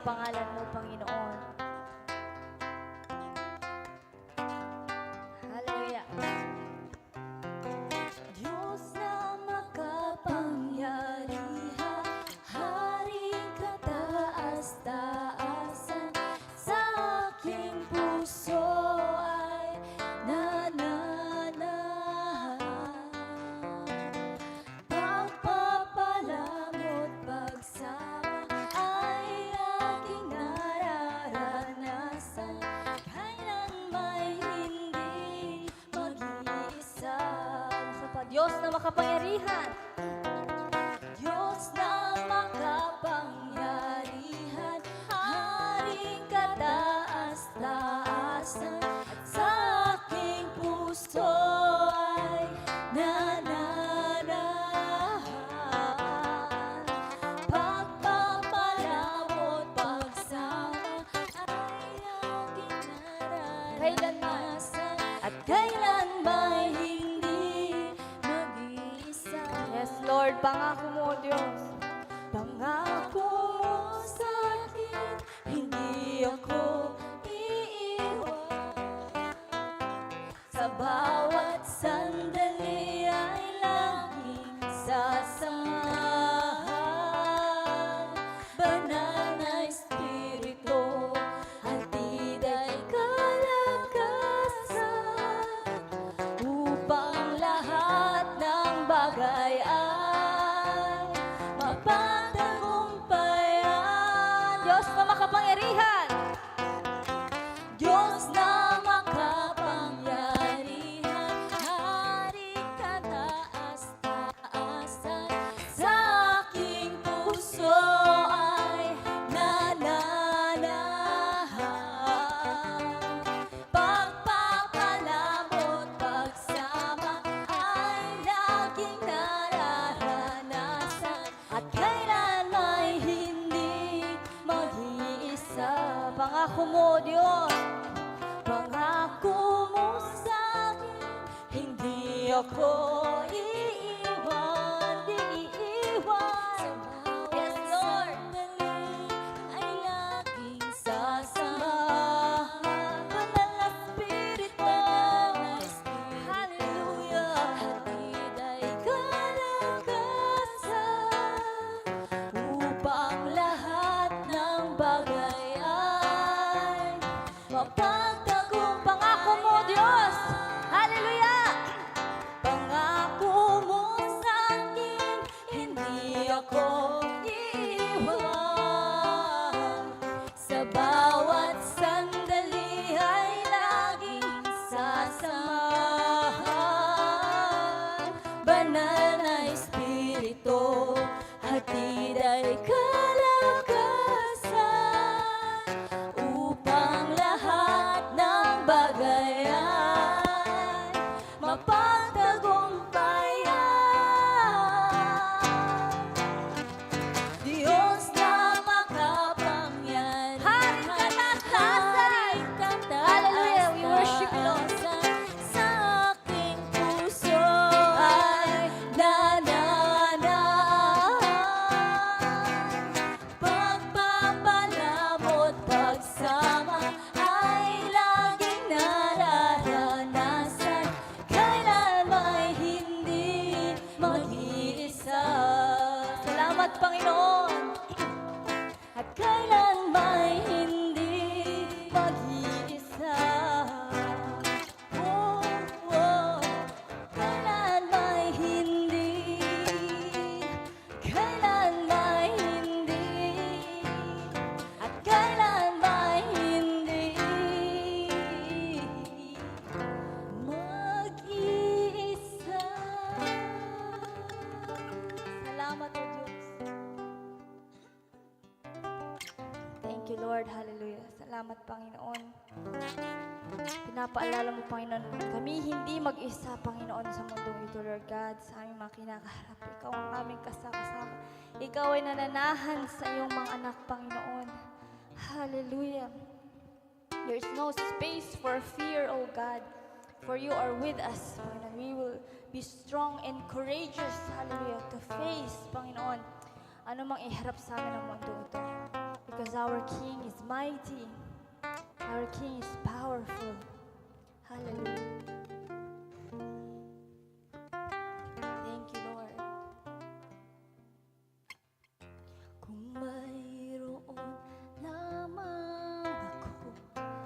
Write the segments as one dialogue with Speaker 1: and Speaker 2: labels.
Speaker 1: Pangalan mo, Panginoon. Hallelujah. Diyos na makapangyarihan, Haring kataas-taasan, sa aking puso ay nananahan. Pagpapalamot pagsama ay aking nararanasan, kailan may hindi mag-iisa. Diyos na makapangyarihan, Diyos na makapangyarihan, Haring kataas-taasan, at sa aking puso ay nananahan. Pagpapalamot pagsama ay aking nararanasan, at kailan may hindi mag-iisa. Yes, Lord, pangako mo, Diyos. Pangako mo sa akin, hindi ako iiwan. Sa bawat sandali ay laging sasamahan. Banal na Espiritu, hatid ay kalakasan, upang lahat ng bagay ay mapagtagumpayan. Diyos na makapangyarihan, Diyos na makapangyarihan, Haring kataas-taasan, sa aking puso ay nananahan. Pagpapalamot pagsama ay laging nararanasan, at kailan ay hindi mag-iisa. Pangako mo, Diyos. Pangako mo sa akin, hindi ako iiwan, di iiwan. Yes, Lord. Ay laging sasamahan. Banal na Espiritu, hallelujah. Hatid ay kalakasan, upang lahat ng bagay ay mapagtagumpayan. Pangako mo, Diyos. Hallelujah. Pangako mo sa akin, hindi ako iiwan. Sa bawat sandali ay laging sasamahan. Banal na Espiritu, hatid ay kalakasan, upang lahat ng bagay ay mapagtagumpayan. Diyos na makapangyarihan, Haring kataas-taasan. Hallelujah, we worship you, Lord. Sa aking puso ay nananahan. Pagpapalamot pagsama ay laging nararanasan, kailan may hindi mag-iisa. Salamat, Panginoon. At kailan may hindi mag-iisa. Oh, oh. Kailan may hindi, kailan may hindi, at kailan may hindi mag-iisa. Salamat, O Diyos. Thank you, Lord. Hallelujah. Salamat, Panginoon. Pinapaalala mo, Panginoon, kami hindi mag-isa, Panginoon, sa mundong ito, Lord God, sa aming mga kinakaharap. Ikaw ang aming kasama. Ikaw ay nananahan sa iyong mga anak, Panginoon. Hallelujah. There is no space for fear, O God, for you are with us, Panginoon. We will be strong and courageous, hallelujah, to face, Panginoon, ano mang iharap sa amin ng mundo ito. because our King is mighty. Our King is powerful. Hallelujah. Thank you, Lord. Kung mayroon lamang ako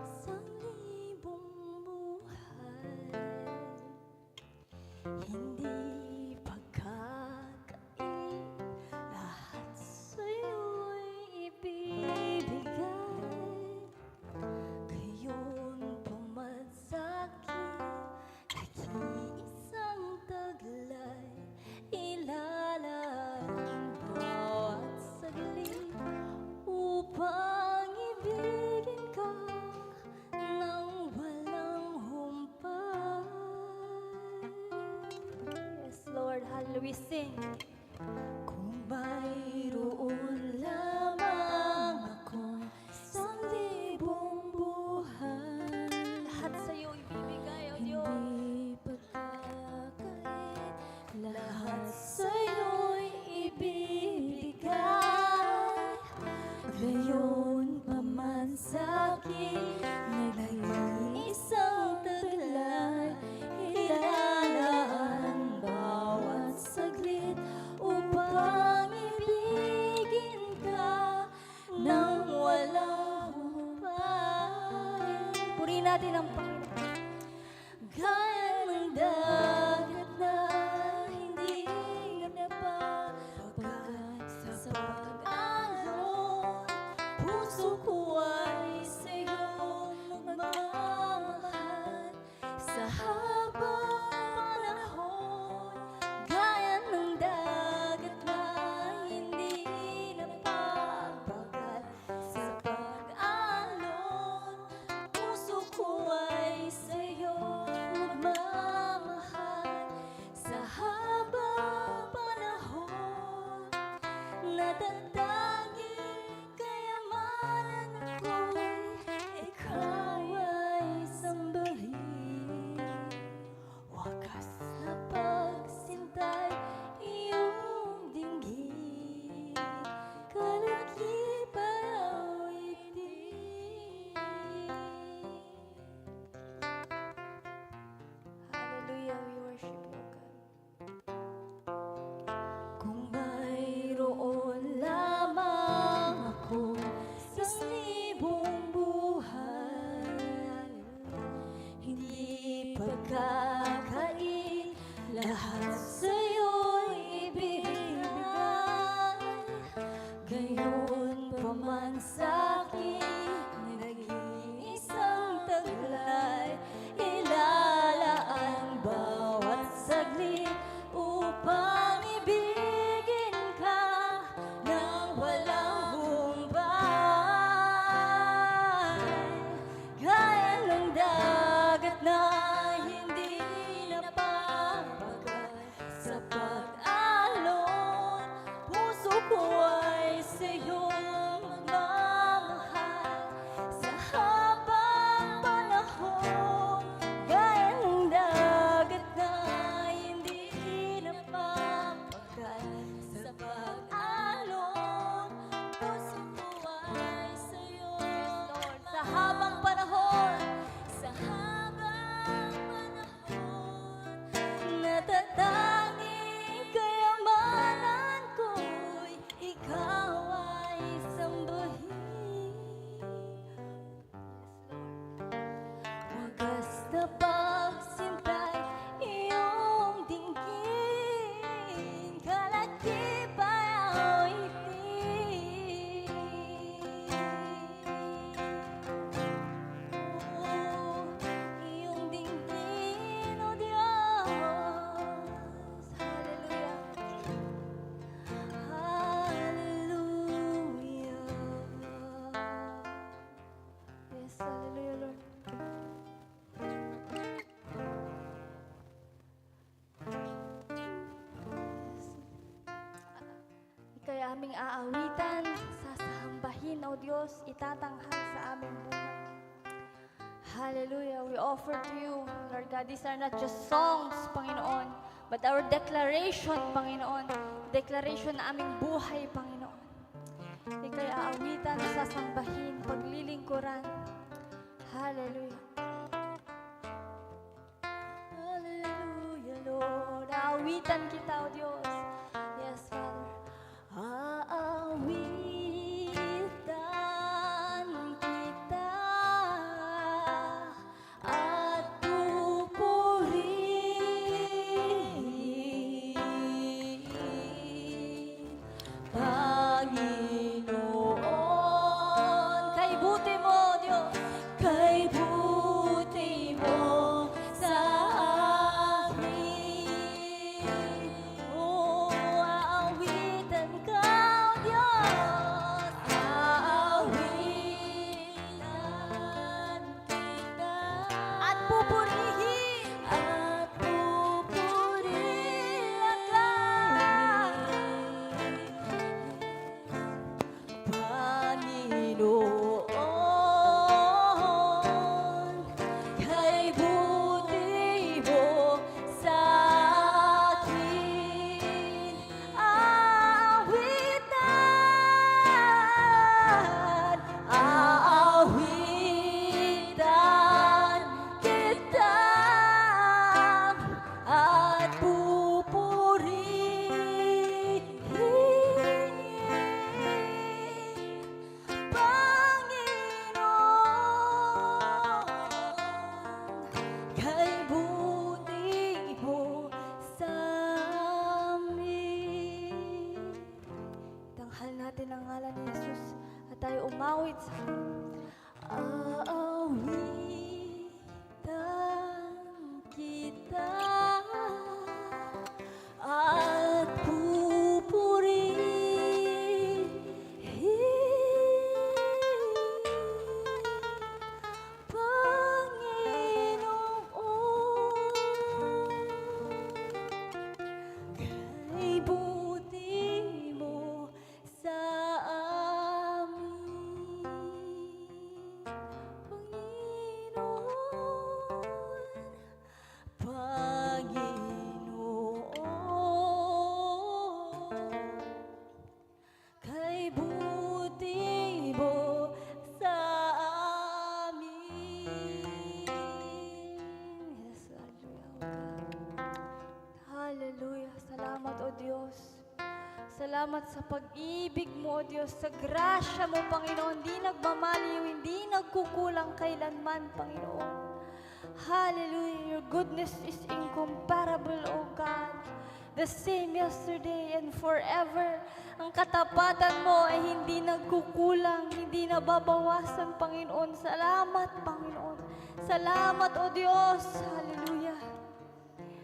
Speaker 1: sa libong buhay, hindi pagkakain, lahat sa'yo'y ibibigay. Gayon pa man sa'kin, nag-iisang taglay, ilalaan bawat saglit upang ibigin ka ng walang humpay. Yes, Lord, hallelujah, sing. Kung mayroon lamang akong isang libong buhay, lahat sa'yo ibibigay, O Diyos. Hindi pagkakait, lahat sa'yo'y ibibigay. Gayon pa man sa'kin, nag-iisang taglay, ilalaan bawat saglit upang ibigin ka ng walang humpay. Purihin natin ang Panginoon. Gaya ng dagat na hindi napapagkat sa pag-alon, puso ko ay sa'yo magmamahal sa habang panahon. Gaya ng dagat na hindi napapagkat sa pag-alon, puso ko ay sa'yo magmamahal sa habang panahon. Natatanging kayamanan ako'y ikaw ay sambahin. Wakas na pagsintay, iyong dinggin, kalagip ang awitin. Hallelujah, we worship you, God. Kung mayroon lamang ako sa libong buhay, hindi pagkakain, lahat sa'yo'y ibibigay. Gayon pa man sa'kin, nag-iisang taglay, ilalaan bawat saglit upang ibigin ka ng walang humpay. Gaya ng dagat na hindi napapagkat sa pag-alon, puso ko ay sa'yo magmamahal sa habang panahon. Gaya ng dagat na hindi napapagkat sa pag-alon, puso ko ay sa'yo, Lord, sa habang panahon. Sa habang panahon, natatanging kayamanan ko'y ikaw ay sambahin. Wagas na pagsintay, iyong dinggin, kalagip ay awitin. Iyong dinggin, O Diyos. Hallelujah. Hallelujah. Yes, hallelujah, Lord. Ika'y aming aawitan, sasambahin, O Diyos, itatanghal sa aming buhay. Hallelujah. We offer to you, Lord God, these are not just songs, Panginoon, but our declaration, Panginoon. Declaration na aming buhay, Panginoon. Ika'y aawitan, sasambahin, paglilingkuran. Hallelujah. Hallelujah, Lord. Aawitan kita, O Diyos. Yes, Father. Aawitan kita at pupurihin, Panginoon. Kay buti mo, Diyos. Kay buti mo sa akin. Oh, aawitan ka, O Diyos. Aawitan kita at pupurihin. At pupurihin ka, Panginoon. Kay buti mo sa akin. Aawitan, aawitan kita at pupurihin, Panginoon. Kay buti mo sa amin. Tanghal natin ang ngalan ni Jesus at tayo umawit sa aawitan kita at pupurihin, Panginoon. Kay buti mo sa amin, Panginoon. Panginoon. Kay buti mo sa amin. Yes, hallelujah. Hallelujah. Salamat, O Diyos. Salamat sa pag-ibig mo, O Diyos, sa grasya mo, Panginoon. Hindi nagmamaliw, hindi nagkukulang kailanman, Panginoon. Hallelujah. Your goodness is incomparable, O God. The same yesterday and forever. Ang katapatan mo ay hindi nagkukulang, hindi nababawasan, Panginoon. Salamat, Panginoon. Salamat, O Diyos. Hallelujah.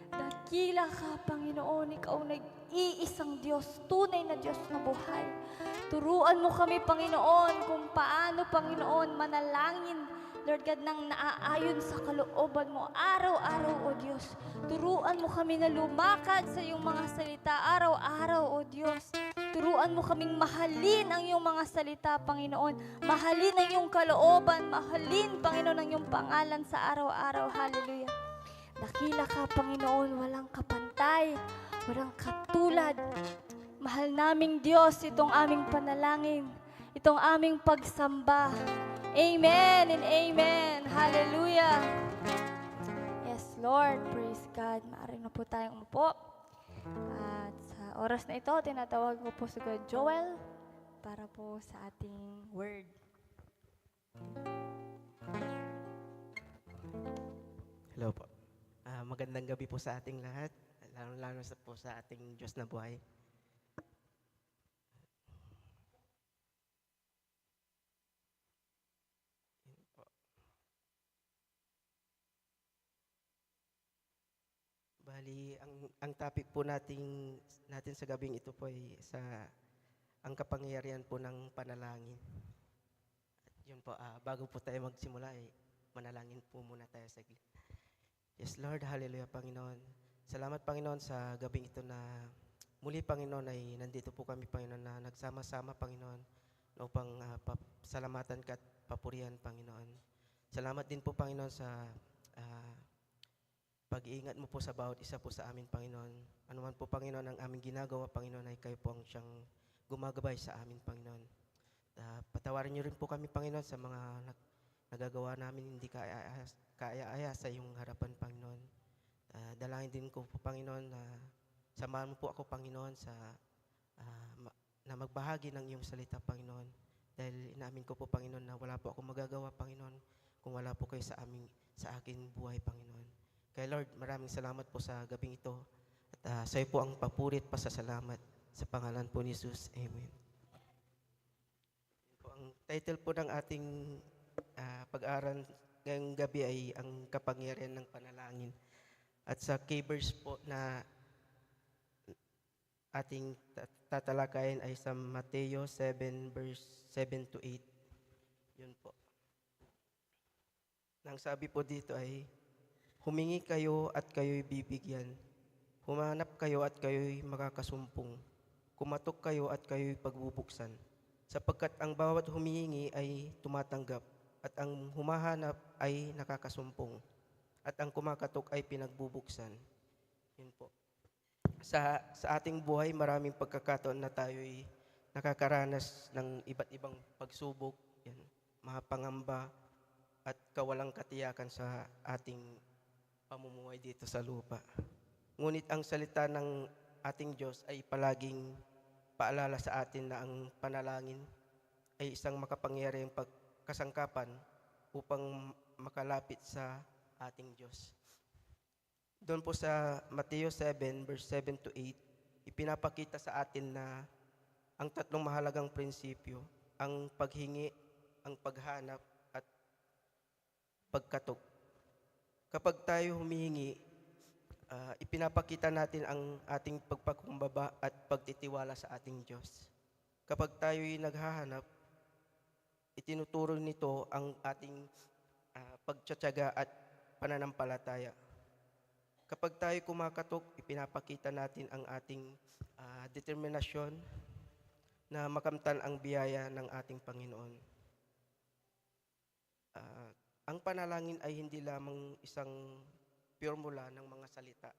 Speaker 1: Dakila ka, Panginoon. Ikaw nag-iisang Diyos, tunay na Diyos na buhay. Turuan mo kami, Panginoon, kung paano, Panginoon, manalangin, Lord God, nang naaayon sa kalooban mo araw-araw, O Diyos. Turuan mo kami na lumakad sa iyong mga salita araw-araw, O Diyos. Turuan mo kaming mahalin ang iyong mga salita, Panginoon. Mahalin ang iyong kalooban. Mahalin, Panginoon, ang iyong pangalan sa araw-araw. Hallelujah. Dakila ka, Panginoon, walang kapantay, walang katulad. Mahal naming Diyos, itong aming panalangin, itong aming pagsamba. Amen and amen. Hallelujah. Yes, Lord. Praise God. Maaari na po tayong umupo. At sa oras na ito, tinatawag ko po si Kuya Joel para po sa ating word.
Speaker 2: Hello po. Magandang gabi po sa ating lahat, lalo po sa ating Diyos na buhay. Bali, ang topic po natin sa gabing ito po ay ang kapangyarihan po ng panalangin. At yun po, bago po tayo magsimula, manalangin po muna tayo saglit. Yes, Lord, hallelujah, Panginoon. Salamat, Panginoon, sa gabing ito na muli, Panginoon, ay nandito po kami, Panginoon, na nagsama-sama, Panginoon, na upang salamatan ka at papurihan, Panginoon. Salamat din po, Panginoon, sa pag-iingat mo po sa bawat isa po sa amin, Panginoon. Ano man po, Panginoon, ang aming ginagawa, Panginoon, ay kayo po ang siyang gumagabay sa amin, Panginoon. Patawarin niyo rin po kami, Panginoon, sa mga nagagawa namin hindi kaaya-aya sa iyong harapan, Panginoon. Dalangin din ko po, Panginoon, na samahan mo po ako, Panginoon, na magbahagi ng iyong salita, Panginoon. Dahil inaamin ko po, Panginoon, na wala po ako magagawa, Panginoon, kung wala po kayo sa aking buhay, Panginoon. Kaya Lord, maraming salamat po sa gabing ito. At sa iyo po ang papurit, pasasalamat. Sa pangalan po ni Jesus. Amen. Yun po, ang title po ng ating pag-aaral ngayong gabi ay ang kapangyarihan ng panalangin. At sa key-verse po na ating tatalakayin ay sa Mateo 7 verse 7 to 8. Yun po. Nang sabi po dito ay, humingi kayo at kayo'y bibigyan. Humanap kayo at kayo'y makakasumpong. Kumatok kayo at kayo'y pagbubuksan. Sapagkat ang bawat humihingi ay tumatanggap, at ang humahanap ay nakakasumpong, at ang kumakatok ay pinagbubuksan. Yun po. Sa ating buhay, maraming pagkakataon na tayo'y nakakaranas ng iba't ibang pagsubok, yan, mga pangamba, at kawalang katiyakan sa ating pamumuhay dito sa lupa. Ngunit ang salita ng ating Diyos ay palaging paalala sa atin na ang panalangin ay isang makapangyarihang kasangkapan upang makalapit sa ating Diyos. Doon po sa Mateo 7, verse 7 to 8, ipinapakita sa atin na ang tatlong mahalagang prinsipyo, ang paghingi, ang paghanap, at pagkatok. Kapag tayo humihingi, ipinapakita natin ang ating pagpakumbaba at pagtitiwala sa ating Diyos. Kapag tayo'y naghahanap, itinuturo nito ang ating pagtsatsaga at pananampalataya. Kapag tayo kumakatok, ipinapakita natin ang ating determinasyon na makamtan ang biyaya ng ating Panginoon. Ang panalangin ay hindi lamang isang formula ng mga salita.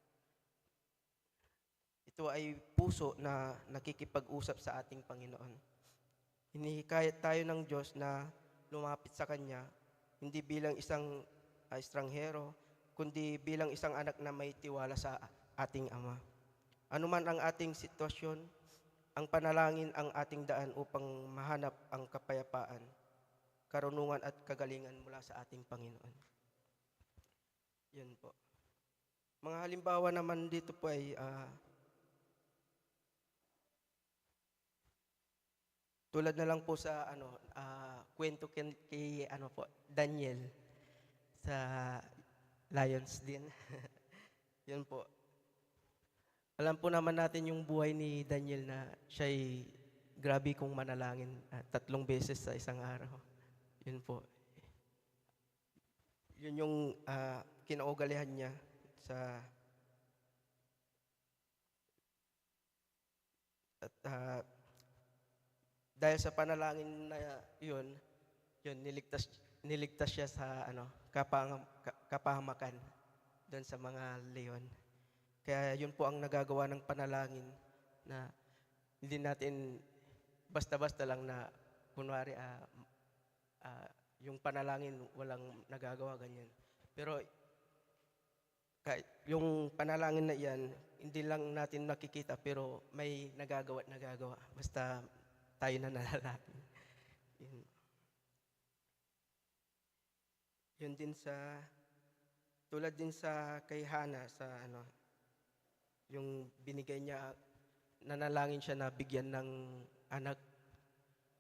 Speaker 2: Ito ay puso na nakikipag-usap sa ating Panginoon. Hinihikayat tayo ng Diyos na lumapit sa Kanya, hindi bilang isang estranghero, kundi bilang isang anak na may tiwala sa ating Ama. Ano man ang ating sitwasyon, ang panalangin ang ating daan upang mahanap ang kapayapaan, karunungan at kagalingan mula sa ating Panginoon. Yan po. Mga halimbawa naman dito po ay tulad na lang po sa kwento kay Daniel sa Lions din. Yun po. Alam po naman natin yung buhay ni Daniel na siya'y grabe kong manalangin 3 beses sa isang araw. Yun po. Yun yung kinaugalihan niya dahil sa panalangin na yun niligtas siya sa kapahamakan doon sa mga leon. Kaya yun po ang nagagawa ng panalangin, na hindi natin basta-basta lang na kunwari yung panalangin walang nagagawa ganyan. Pero yung panalangin na iyan, hindi lang natin nakikita pero may nagagawa at nagagawa. Basta tayo na nalalapin. Yun din tulad din sa kay Hana yung binigay niya, nanalangin siya na bigyan ng anak.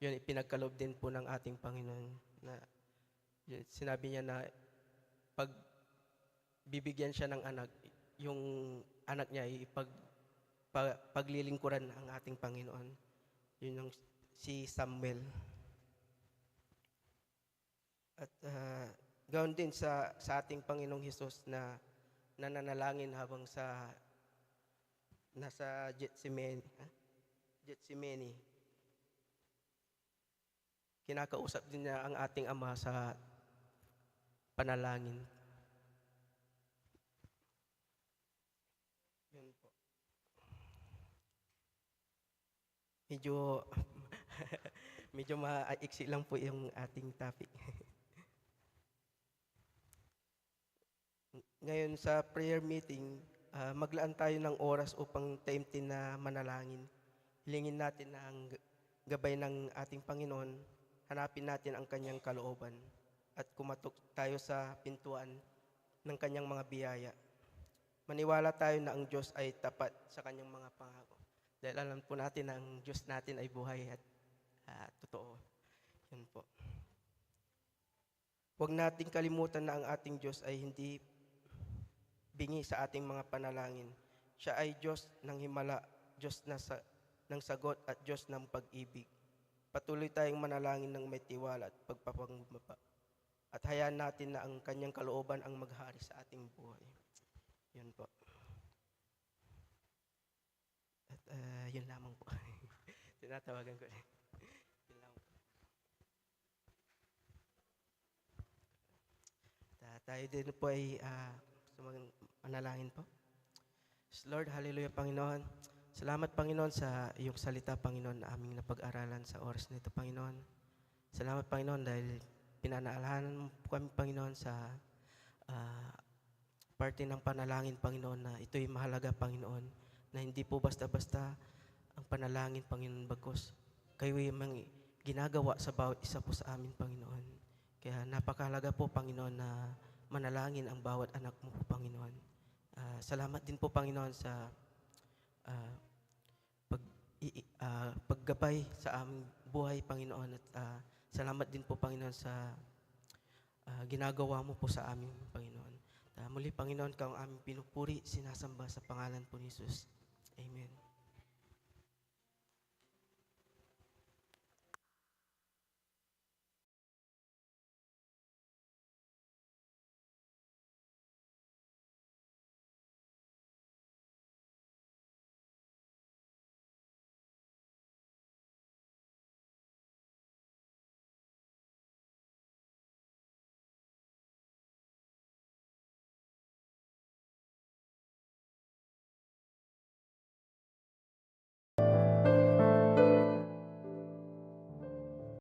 Speaker 2: Yun, ipinagkaloob din po ng ating Panginoon na yun, sinabi niya na pag bibigyan siya ng anak, yung anak niya ay paglilingkuran ang ating Panginoon. Yun yung si Samuel. At gayon din sa ating Panginoong Hesus na nananalangin habang nasa Getsemani. Kinakausap din niya ang ating Ama sa panalangin. Yun po. Medyo Medyo maiksi lang po yung ating topic. Ngayon sa prayer meeting, maglaan tayo ng oras upang taimtim na manalangin. Hilingin natin na ang gabay ng ating Panginoon, hanapin natin ang kanyang kalooban at kumatok tayo sa pintuan ng kanyang mga biyaya. Maniwala tayo na ang Diyos ay tapat sa kanyang mga pangako. Dahil alam po natin na ang Diyos natin ay buhay at totoo. Yun po. Huwag nating kalimutan na ang ating Diyos ay hindi bingi sa ating mga panalangin. Siya ay Diyos ng himala, Diyos ng sagot at Diyos ng pag-ibig. Patuloy tayong manalangin ng may tiwala at pagpapangumbaba. At hayaan natin na ang kanyang kalooban ang maghari sa ating buhay. Yun po. At yun lamang po. Tinatawagan ko. Yun lamang po. Tayo din po ay manalangin po. Lord, hallelujah, Panginoon. Salamat, Panginoon, sa iyong salita, Panginoon, na aming napag-aralan sa oras nito, Panginoon. Salamat, Panginoon, dahil pinanaalahan mo po kami, Panginoon, sa parte ng panalangin, Panginoon, na ito'y mahalaga, Panginoon, na hindi po basta-basta ang panalangin, Panginoon, bagkus kayo'y ginagawa sa bawat isa po sa amin, Panginoon. Kaya napakahalaga po, Panginoon, na manalangin ang bawat anak mo po, Panginoon. Salamat din po, Panginoon, sa paggabay sa aming buhay, Panginoon. At salamat din po, Panginoon, sa ginagawa mo po sa amin, Panginoon. Muli, Panginoon, ka ang aming pinupuri, sinasamba sa pangalan po ni Jesus. Amen.